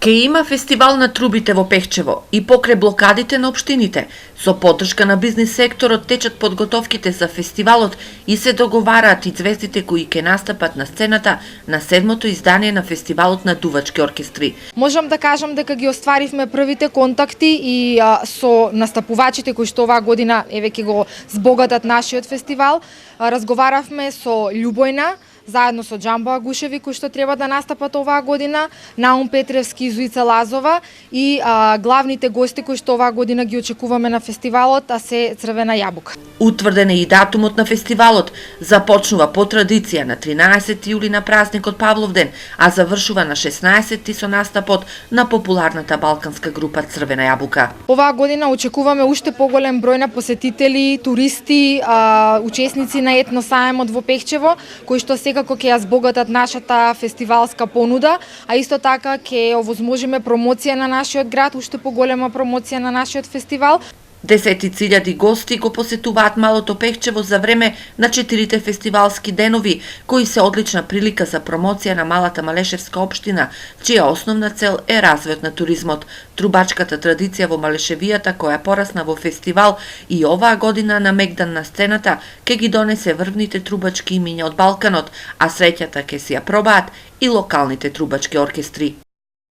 Ке има фестивал на трубите во Пехчево и покрај блокадите на општините. Со поддршка на бизнис секторот течат подготовките за фестивалот и се договараат и звездите кои ќе настапат на сцената на 7-то издание на фестивалот на дувачки оркестри. Можам да кажам дека ги остваривме првите контакти и со настапувачите кои што оваа година ќе го збогатат нашиот фестивал. Разговаравме со Љубојна, заедно со Џамбо Агушеви кои што треба да настапат оваа година, Наум Петревски и Зуица Лазова и главните гости кои што оваа година ги очекуваме на фестивалот, а се Црвена јабука. Утврден е и датумот на фестивалот. Започнува по традиција на 13 јули на празникот Павловден, а завршува на 16 со настапот на популарната балканска група Црвена јабука. Оваа година очекуваме уште поголем број на посетители, туристи, учесници на етносаемот во Пехчево, кои што секако ќе ја збогатат нашата фестивалска понуда, а исто така ќе овозможиме промоција на нашиот град, уште поголема промоција на нашиот фестивал. Десетици илјади гости го посетуваат малото Пехчево за време на 4 фестивалски денови, кои се одлична прилика за промоција на малата Малешевска општина, чија основна цел е развојот на туризмот. Трубачката традиција во Малешевијата, која порасна во фестивал и оваа година на Мегдан на сцената, ќе ги донесе врвните трубачки имиња од Балканот, а среќата ќе си ја пробаат и локалните трубачки оркестри.